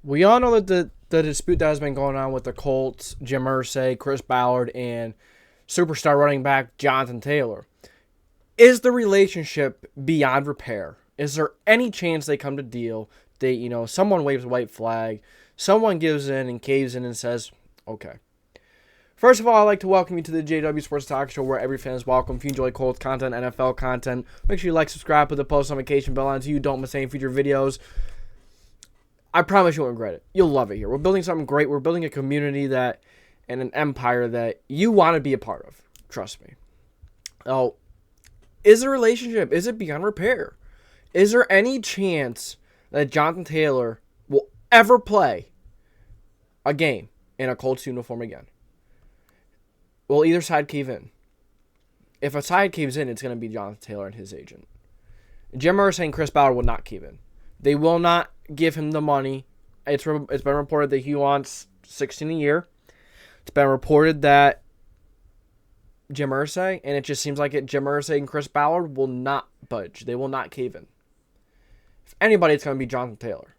We all know that the dispute that has been going on with the Colts, Jim Irsay, Chris Ballard, and superstar running back Jonathan Taylor. Is the relationship beyond repair? Is there any chance they come to deal? Someone waves a white flag, someone gives in and caves in and says, okay. First of all, I'd like to welcome you to the JDW Sports Talk Show, where every fan is welcome. If you enjoy Colts content, NFL content, make sure you like, subscribe, put the post notification bell on so you don't miss any future videos. I promise you won't regret it. You'll love it here. We're building something great. We're building a community and an empire that you want to be a part of. Trust me. Oh, is the relationship, is it beyond repair? Is there any chance that Jonathan Taylor will ever play a game in a Colts uniform again? Will either side cave in? If a side caves in, it's going to be Jonathan Taylor and his agent. Jim Irsay and Chris Ballard will not cave in. They will not give him the money. It's been reported that he wants $16 a year. It's been reported that Jim Irsay, and it just seems like Jim Irsay and Chris Ballard will not budge. They will not cave in. If anybody, it's going to be Jonathan Taylor.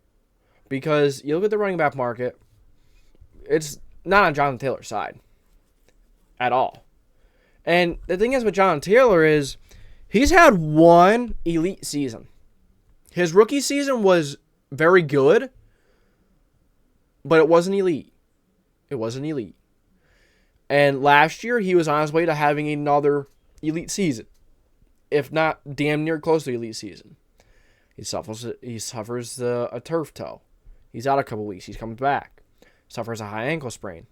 Because you look at the running back market, it's not on Jonathan Taylor's side at all. And the thing is with Jonathan Taylor is he's had one elite season. His rookie season was very good, but it wasn't elite. It wasn't elite. And last year, he was on his way to having another elite season, if not damn near close to elite season. He suffers a turf toe. He's out a couple weeks. He's coming back. Suffers a high ankle sprain.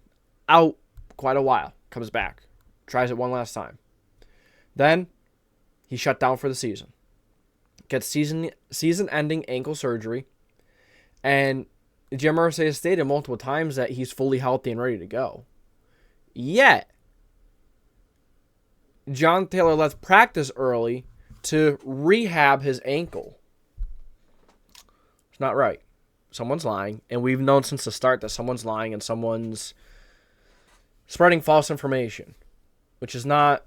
Out quite a while. Comes back. Tries it one last time. Then, he's shut down for the season. Gets season-ending ankle surgery. And Jim Irsay has stated multiple times that he's fully healthy and ready to go. Yet, John Taylor left practice early to rehab his ankle. It's not right. Someone's lying. And we've known since the start that someone's lying and someone's spreading false information. Which is not...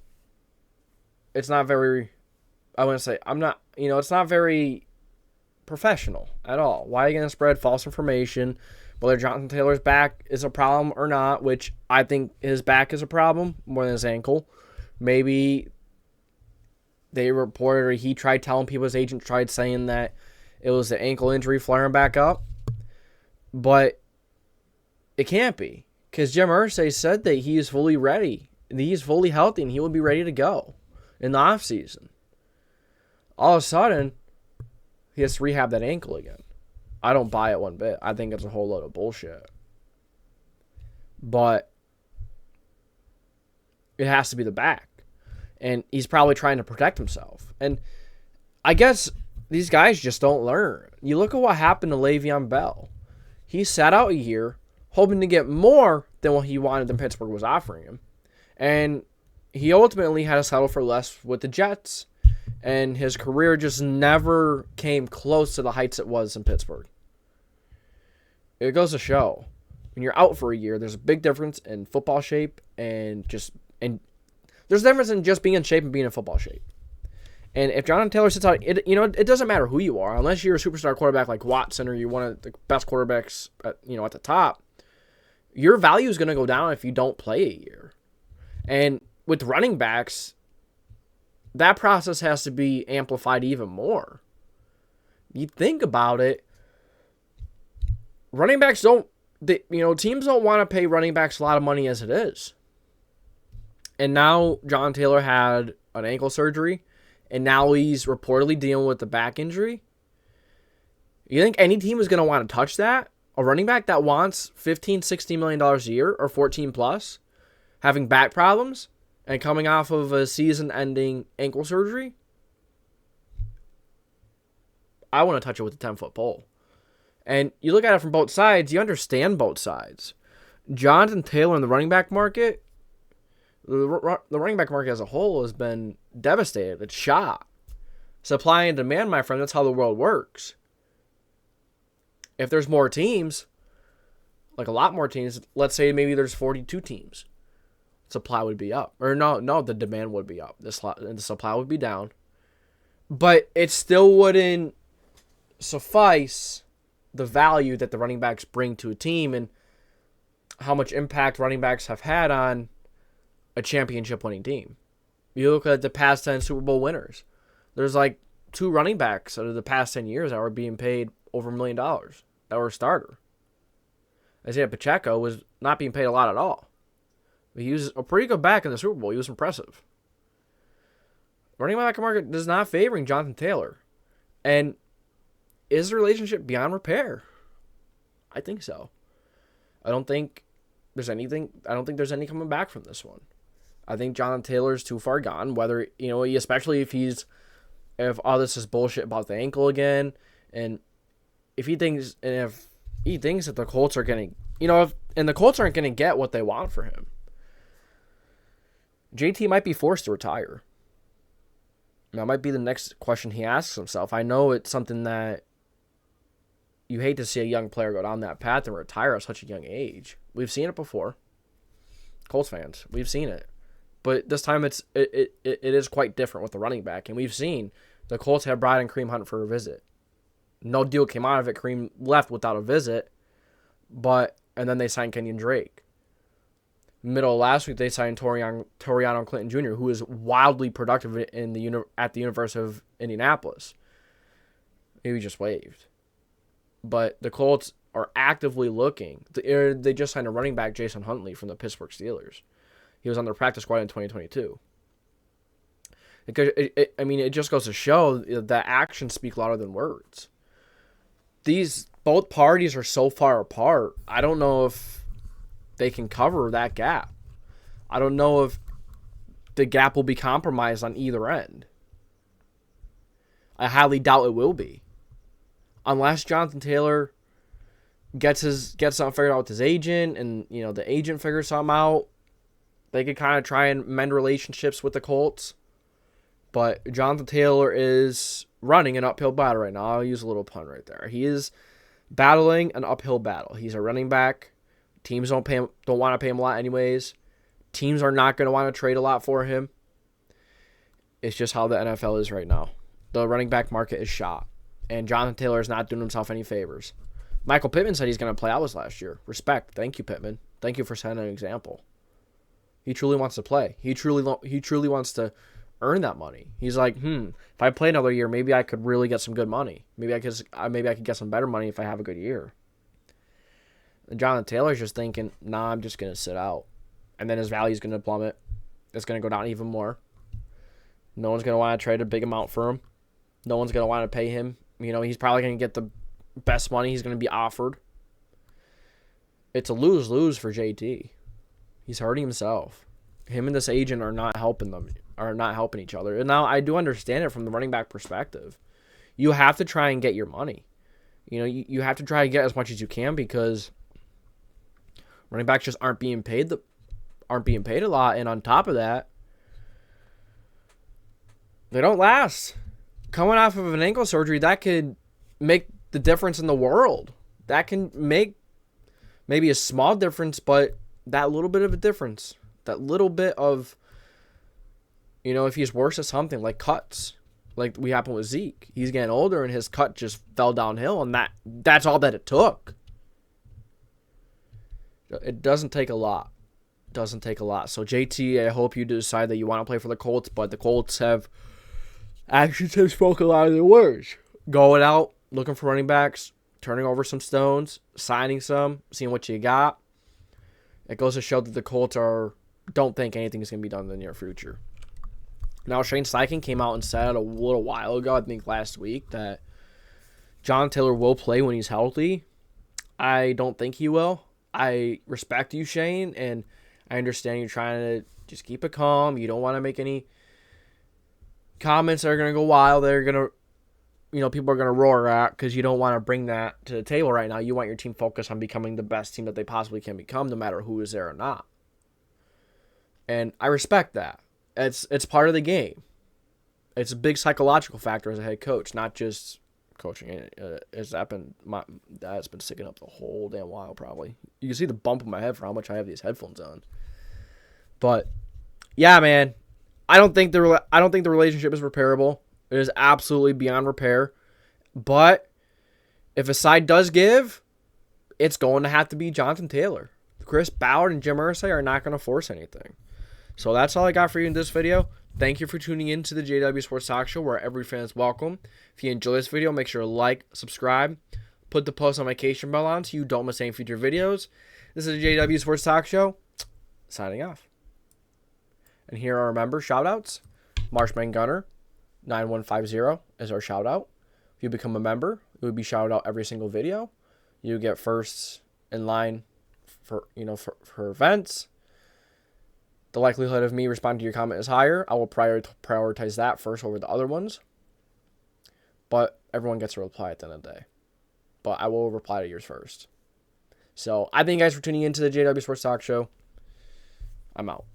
It's not very... I wouldn't say... it's not very professional at all. Why are you going to spread false information? Whether Jonathan Taylor's back is a problem or not, which I think his back is a problem more than his ankle. Maybe they reported or he tried telling people, his agent tried saying that it was the ankle injury flaring back up. But it can't be. Because Jim Irsay said that he is fully ready. He's fully healthy and he will be ready to go in the offseason. All of a sudden, he has to rehab that ankle again. I don't buy it one bit. I think it's a whole load of bullshit. But it has to be the back. And he's probably trying to protect himself. And I guess these guys just don't learn. You look at what happened to Le'Veon Bell. He sat out a year hoping to get more than what he wanted than Pittsburgh was offering him. And he ultimately had to settle for less with the Jets. And his career just never came close to the heights it was in Pittsburgh. It goes to show, when you're out for a year, there's a big difference in football shape and there's a difference in just being in shape and being in football shape. And if Jonathan Taylor sits out, it doesn't matter who you are, unless you're a superstar quarterback like Watson or you're one of the best quarterbacks at the top. Your value is going to go down if you don't play a year. And with running backs, that process has to be amplified even more. You think about it, running backs teams don't want to pay running backs a lot of money as it is. And now John Taylor had an ankle surgery, and now he's reportedly dealing with the back injury. You think any team is going to want to touch that? A running back that wants $15, $16 million a year or 14 plus, having back problems, and coming off of a season-ending ankle surgery? I want to touch it with a 10-foot pole. And you look at it from both sides, you understand both sides. Jonathan Taylor in the running back market, the running back market as a whole has been devastated. It's shot. Supply and demand, my friend, that's how the world works. If there's more teams, like a lot more teams, let's say maybe there's 42 teams, supply would be up. Or no, the demand would be up. The supply would be down. But it still wouldn't suffice the value that the running backs bring to a team and how much impact running backs have had on a championship-winning team. You look at the past 10 Super Bowl winners. There's like 2 running backs out of the past 10 years that were being paid over $1 million that were a starter. Isaiah Pacheco was not being paid a lot at all. But he was a pretty good back in the Super Bowl. He was impressive. Running back market is not favoring Jonathan Taylor. And is the relationship beyond repair? I think so. I don't think there's any coming back from this one. I think Jonathan Taylor's too far gone, whether, especially if all this is bullshit about the ankle again, and if he thinks that the Colts are getting, and the Colts aren't going to get what they want for him, JT might be forced to retire. That might be the next question he asks himself. I know it's something that you hate to see a young player go down that path and retire at such a young age. We've seen it before. Colts fans, we've seen it. But this time it is quite different with the running back. And we've seen the Colts have brought in Kareem Hunt for a visit. No deal came out of it. Kareem left without a visit. And then they signed Kenyon Drake. Middle of last week, they signed Toriano Clinton Jr., who is wildly productive at the University of Indianapolis. Maybe just waived. But the Colts are actively looking. They just signed a running back, Jason Huntley, from the Pittsburgh Steelers. He was on their practice squad in 2022. It just goes to show that actions speak louder than words. Both parties are so far apart. I don't know if they can cover that gap. I don't know if the gap will be compromised on either end. I highly doubt it will be. Unless Jonathan Taylor gets something figured out with his agent, and the agent figures something out, they could kind of try and mend relationships with the Colts. But Jonathan Taylor is running an uphill battle right now. I'll use a little pun right there. He is battling an uphill battle. He's a running back. Teams don't want to pay him a lot anyways. Teams are not going to want to trade a lot for him. It's just how the NFL is right now. The running back market is shot. And Jonathan Taylor is not doing himself any favors. Michael Pittman said he's going to play out this last year. Respect. Thank you, Pittman. Thank you for setting an example. He truly wants to play. He truly wants to earn that money. He's like, if I play another year, maybe I could really get some good money. Maybe I could get some better money if I have a good year. And Jonathan Taylor's just thinking, I'm just going to sit out. And then his value is going to plummet. It's going to go down even more. No one's going to want to trade a big amount for him. No one's going to want to pay him. He's probably going to get the best money he's going to be offered. It's a lose-lose for JT. He's hurting himself. Him and this agent are not helping each other. And now I do understand it from the running back perspective. You have to try and get your money. You have to try and get as much as you can, because running backs just aren't being paid a lot, and on top of that, they don't last. Coming off of an ankle surgery, that could make the difference in the world. That can make maybe a small difference, but that little bit of a difference, that little bit of, if he's worse at something like cuts, like we happened with Zeke, he's getting older and his cut just fell downhill, and that's all that it took. It doesn't take a lot. So JT, I hope you decide that you want to play for the Colts, but the Colts have spoken a lot of their words. Going out, looking for running backs, turning over some stones, signing some, seeing what you got. It goes to show that the Colts don't think anything is going to be done in the near future. Now, Shane Steichen came out and said a little while ago, I think last week, that John Taylor will play when he's healthy. I don't think he will. I respect you, Shane, and I understand you're trying to just keep it calm. You don't want to make any comments that are going to go wild. They're going to, people are going to roar at, because you don't want to bring that to the table right now. You want your team focused on becoming the best team that they possibly can become, no matter who is there or not. And I respect that. It's part of the game. It's a big psychological factor as a head coach, not just coaching. That's been sticking up the whole damn while, probably. You can see the bump in my head for how much I have these headphones on. But yeah, man, I don't think the relationship is repairable. It is absolutely beyond repair. But If a side does give, it's going to have to be Jonathan Taylor. Chris Ballard and Jim Irsay are not going to force anything. So that's all I got for you in this video. Thank you for tuning in to the JDW Sports Talk Show, where every fan is welcome. If you enjoy this video, make sure to like, subscribe, put the post notification bell on so you don't miss any future videos. This is the JDW Sports Talk Show, signing off. And here are our member shout-outs. Marshman Gunner, 9150 is our shout-out. If you become a member, you would be shouted out every single video. You get first in line for events. The likelihood of me responding to your comment is higher. I will prioritize that first over the other ones. But everyone gets a reply at the end of the day. But I will reply to yours first. So I thank you guys for tuning in to the JW Sports Talk Show. I'm out.